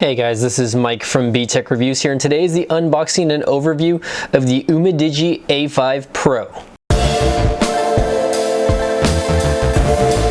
Hey guys, this is Mike from B-Tech Reviews here, and today is the unboxing and overview of the Umidigi A5 Pro.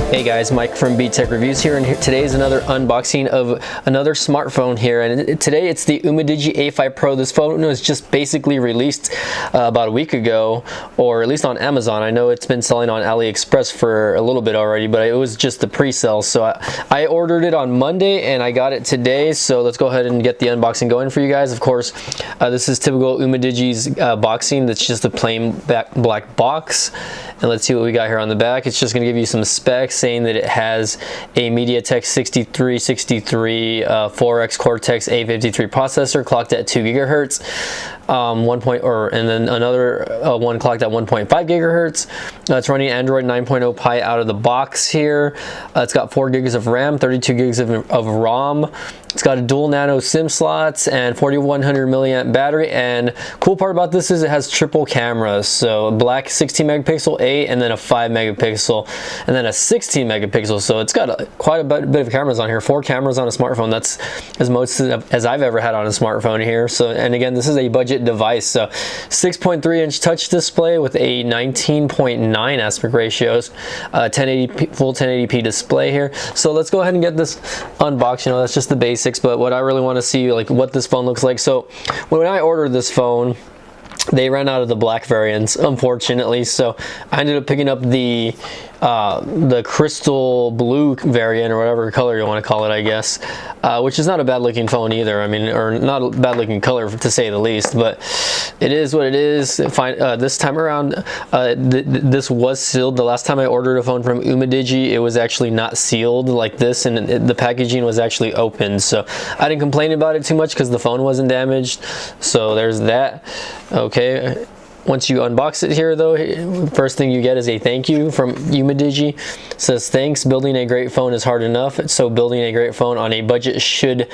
Hey guys, Mike from B-Tech Reviews here, and today is another unboxing of another smartphone here, and today it's the Umidigi A5 Pro. This phone was just basically released about a week ago, or at least on Amazon. I know it's been selling on AliExpress for a little bit already, but it was just the pre-sale. So I ordered it on Monday and I got it today, so let's go ahead and get the unboxing going for you guys. Of course, this is typical Umidigi's boxing. That's just a plain black box. And let's see what we got here on the back. It's just going to give you some specs, saying that it has a MediaTek 6363 4X Cortex A53 processor clocked at 2 gigahertz, and then another one clocked at 1.5 gigahertz. It's running Android 9.0 Pie out of the box here. It's got 4 gigs of RAM, 32 gigs of ROM. It's got a dual nano SIM slots and 4100 milliamp battery. And cool part about this is it has triple cameras. So a black 16 megapixel, and then a 5 megapixel, and then a 16 megapixel. So it's got quite a bit of cameras on here. 4 cameras on a smartphone. That's as most as I've ever had on a smartphone here. So, and again, this is a budget device. So 6.3 inch touch display with a 19.9 aspect ratios, 1080p, full 1080p display here. So let's go ahead and get this unboxed. You know, that's just the basics, but what I really want to see, like what this phone looks like. So when I ordered this phone, they ran out of the black variants, unfortunately, so I ended up picking up the crystal blue variant, or whatever color you want to call it, I guess, which is not a bad looking phone either. I mean, or not a bad looking color to say the least, but it is what it is. This time around, this was sealed. The last time I ordered a phone from Umidigi, it was actually not sealed like this, and the packaging was actually open, so I didn't complain about it too much because the phone wasn't damaged. So there's that. Okay, once you unbox it here though, first thing you get is a thank you from Umidigi. It says, thanks, building a great phone is hard enough, so building a great phone on a budget should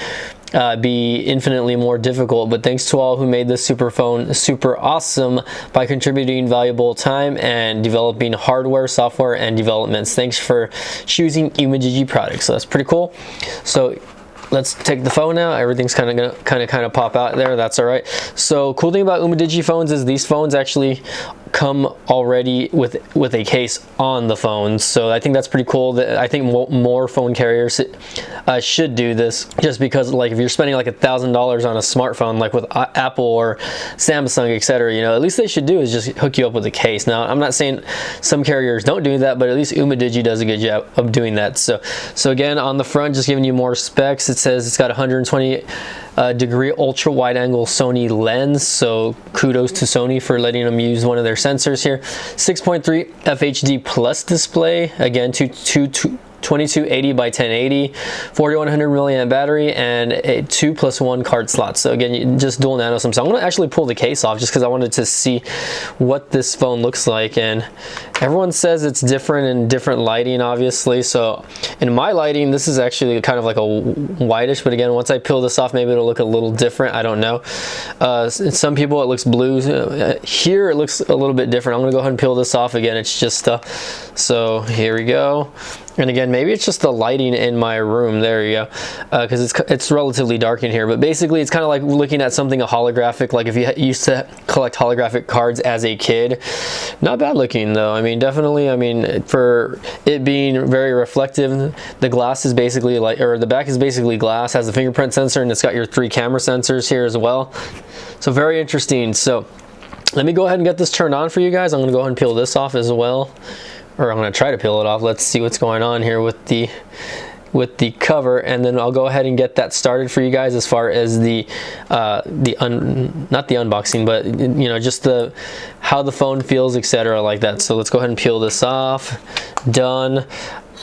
be infinitely more difficult, but thanks to all who made this super phone super awesome by contributing valuable time and developing hardware, software, and developments. Thanks for choosing Umidigi products. So that's pretty cool. So let's take the phone out. Everything's kind of pop out there. That's all right. So cool thing about Umidigi phones is these phones actually come already with a case on the phone, so I think that's pretty cool. That I think more phone carriers should do this, just because like if you're spending like $1,000 on a smartphone like with Apple or Samsung, etc., you know, at least they should do is just hook you up with a case. Now I'm not saying some carriers don't do that, but at least Umidigi does a good job of doing that. So again, on the front, just giving you more specs. It says it's got 120 degree ultra wide angle Sony lens, so kudos to Sony for letting them use one of their sensors here. 6.3 FHD plus display, again 2280 by 1080, 4100 milliamp battery, and a 2+1 card slot. So again, just dual nano SIM. So I'm going to actually pull the case off just because I wanted to see what this phone looks like, and everyone says it's different in different lighting, obviously. So in my lighting, this is actually kind of like a whitish, but again, once I peel this off, maybe it'll look a little different. I don't know. Some people it looks blue. Here it looks a little bit different. I'm going to go ahead and peel this off again. It's just so here we go. And again, maybe it's just the lighting in my room. There you go, because it's relatively dark in here. But basically, it's kind of like looking at something holographic. Like if you used to collect holographic cards as a kid, not bad looking though. I mean, definitely. I mean, for it being very reflective, the glass is basically like, or the back is basically glass. Has a fingerprint sensor, and it's got your 3 camera sensors here as well. So very interesting. So let me go ahead and get this turned on for you guys. I'm going to go ahead and peel this off as well. Or I'm going to try to peel it off. Let's see what's going on here with the cover, and then I'll go ahead and get that started for you guys as far as not the unboxing, but you know, just how the phone feels, etc., like that. So let's go ahead and peel this off. Done.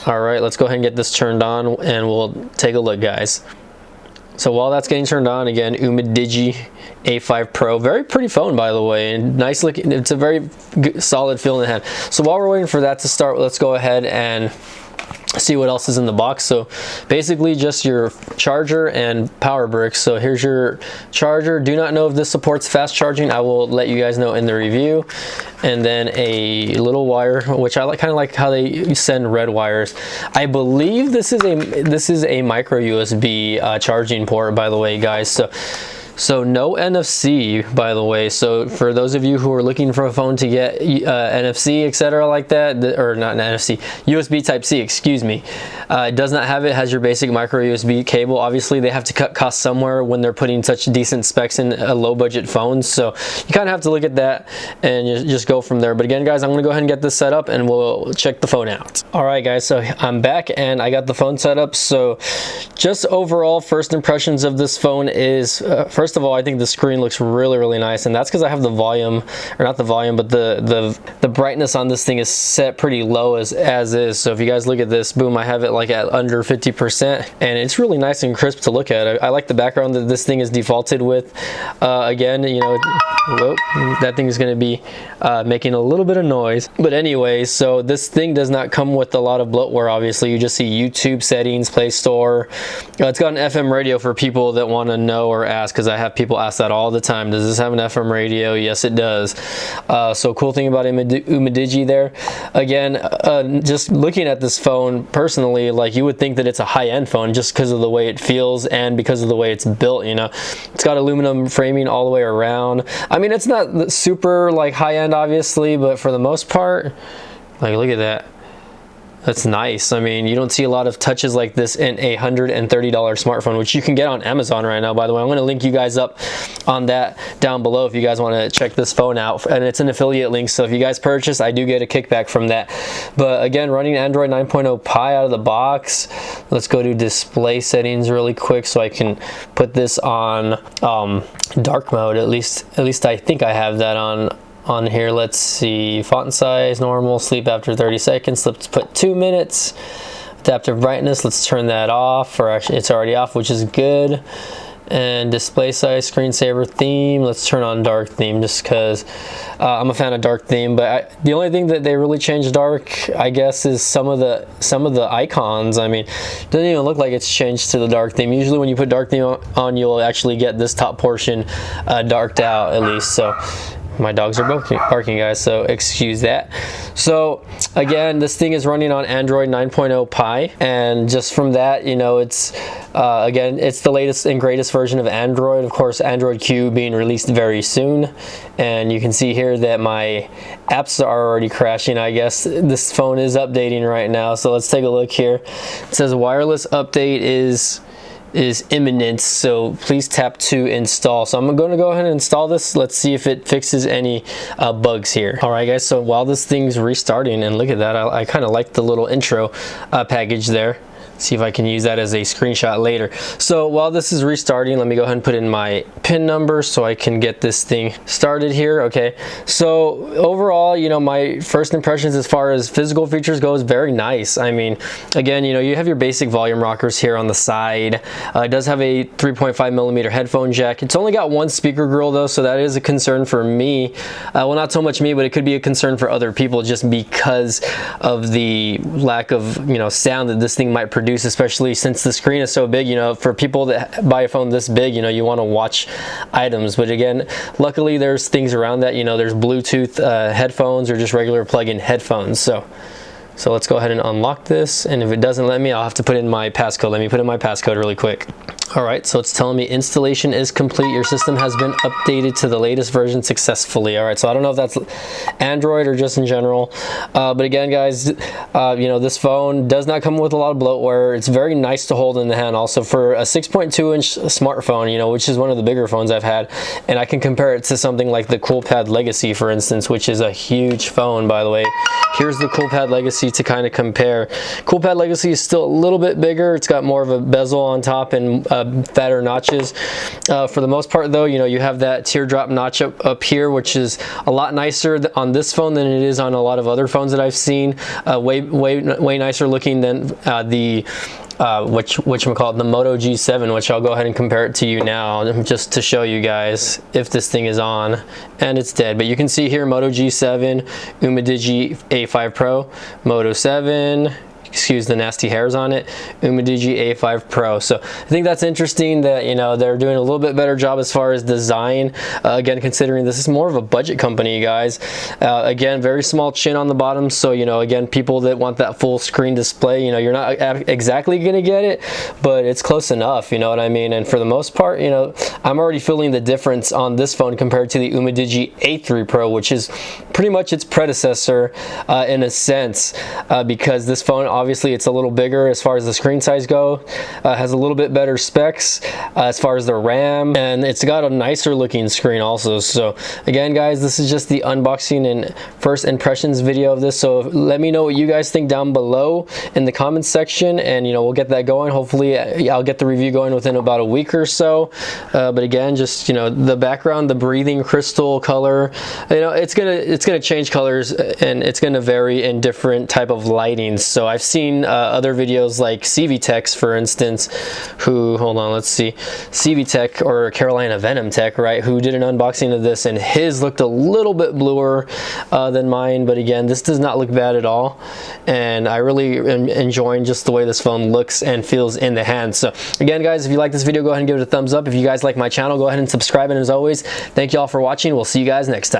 All right, let's go ahead and get this turned on, and we'll take a look, guys. So while that's getting turned on, again, Umidigi A5 Pro, very pretty phone, by the way, and nice looking. It's a very good, solid feel in the hand. So while we're waiting for that to start, let's go ahead and see what else is in the box. So basically just your charger and power bricks. So here's your charger. Do not know if this supports fast charging. I will let you guys know in the review. And then a little wire, which I kind of like how they send red wires. I believe this is a micro USB charging port, by the way, guys. So no NFC, by the way. So for those of you who are looking for a phone to get NFC, etc., like that, or not NFC, USB Type C, excuse me, it does not have it. Has your basic micro USB cable. Obviously, they have to cut costs somewhere when they're putting such decent specs in a low budget phone. So you kind of have to look at that and just go from there. But again, guys, I'm gonna go ahead and get this set up and we'll check the phone out. All right, guys, so I'm back and I got the phone set up. So just overall first impressions of this phone is, first of all, I think the screen looks really nice, and that's because I have the volume, or not the volume, but the brightness on this thing is set pretty low as is. So if you guys look at this, boom, I have it like at under 50%, and it's really nice and crisp to look at. I like the background that this thing is defaulted with. Again, you know, whoop, that thing is going to be making a little bit of noise. But anyway, so this thing does not come with a lot of bloatware. Obviously, you just see YouTube settings, Play Store. It's got an FM radio for people that want to know or ask, because I have people ask that all the time. Does this have an FM radio? Yes, it does. So cool thing about Umidigi there. Again, just looking at this phone personally, like, you would think that it's a high-end phone just because of the way it feels and because of the way it's built. You know, it's got aluminum framing all the way around. I mean, it's not super like high-end, obviously, but for the most part, like, look at that. That's nice. I mean, you don't see a lot of touches like this in a $130 smartphone, which you can get on Amazon right now, by the way. I'm going to link you guys up on that down below if you guys want to check this phone out. And it's an affiliate link, so if you guys purchase, I do get a kickback from that. But again, running Android 9.0 Pie out of the box. Let's go to display settings really quick so I can put this on dark mode. At least I think I have that on here. Let's see, font size normal, sleep after 30 seconds. Let's put 2 minutes. Adaptive brightness, let's turn that off, or actually it's already off, which is good. And display size, screensaver, theme, let's turn on dark theme, just because I'm a fan of dark theme. But the only thing that they really changed dark, I guess, is some of the icons. I mean, it doesn't even look like it's changed to the dark theme. Usually when you put dark theme on, you'll actually get this top portion darked out, at least. So my dogs are barking, guys, so excuse that. So again, this thing is running on Android 9.0 Pie, and just from that, you know, it's again, it's the latest and greatest version of Android. Of course, Android Q being released very soon, and you can see here that my apps are already crashing. I guess this phone is updating right now, so let's take a look here. It says wireless update is imminent, so please tap to install. So I'm going to go ahead and install this. Let's see if it fixes any bugs here. All right, guys, so while this thing's restarting, and look at that, I kind of like the little intro package there. See if I can use that as a screenshot later. So while this is restarting, let me go ahead and put in my PIN number so I can get this thing started here. Okay, so overall, you know, my first impressions as far as physical features go is very nice. I mean, again, you know, you have your basic volume rockers here on the side. It does have a 3.5mm headphone jack. It's only got one speaker grill though, so that is a concern for me. Well, not so much me, but it could be a concern for other people just because of the lack of, you know, sound that this thing might produce, especially since the screen is so big. You know, for people that buy a phone this big, you know, you want to watch items. But again, luckily there's things around that. You know, there's Bluetooth headphones or just regular plug-in headphones. So let's go ahead and unlock this, and if it doesn't let me, I'll have to put in my passcode. Let me put in my passcode really quick. All right, so it's telling me installation is complete. Your system has been updated to the latest version successfully. All right, so I don't know if that's Android or just in general. But again, guys, you know, this phone does not come with a lot of bloatware. It's very nice to hold in the hand. Also, for a 6.2-inch smartphone, you know, which is one of the bigger phones I've had, and I can compare it to something like the Coolpad Legacy, for instance, which is a huge phone, by the way. Here's the Coolpad Legacy to kind of compare. Coolpad Legacy is still a little bit bigger. It's got more of a bezel on top and fatter notches. For the most part though, you know, you have that teardrop notch up here, which is a lot nicer on this phone than it is on a lot of other phones that I've seen. Way nicer looking than the whatchamacallit, the Moto G7, which I'll go ahead and compare it to you now just to show you guys if this thing is on, and it's dead. But you can see here Moto G7, Umidigi A5 Pro, Moto 7, excuse the nasty hairs on it, Umidigi A5 Pro. So I think that's interesting that, you know, they're doing a little bit better job as far as design. Again, considering this is more of a budget company, guys. Again, very small chin on the bottom, so, you know, again, people that want that full screen display, you know, you're not exactly gonna get it, but it's close enough, you know what I mean? And for the most part, you know, I'm already feeling the difference on this phone compared to the Umidigi A3 Pro, which is pretty much its predecessor in a sense, because this phone, obviously, it's a little bigger as far as the screen size go, has a little bit better specs as far as the RAM, and it's got a nicer looking screen also. So again, guys, this is just the unboxing and first impressions video of this. So let me know what you guys think down below in the comments section, and, you know, we'll get that going. Hopefully I'll get the review going within about a week or so. But again, just, you know, the background, the breathing crystal color, you know, it's gonna change colors, and it's gonna vary in different type of lighting. So I've seen other videos like CVTech, for instance, who, hold on, let's see, CVTech or Carolina Venom Tech, right, who did an unboxing of this, and his looked a little bit bluer than mine. But again, this does not look bad at all, and I really am enjoying just the way this phone looks and feels in the hand. So again, guys, if you like this video, go ahead and give it a thumbs up. If you guys like my channel, go ahead and subscribe, and as always, thank you all for watching. We'll see you guys next time.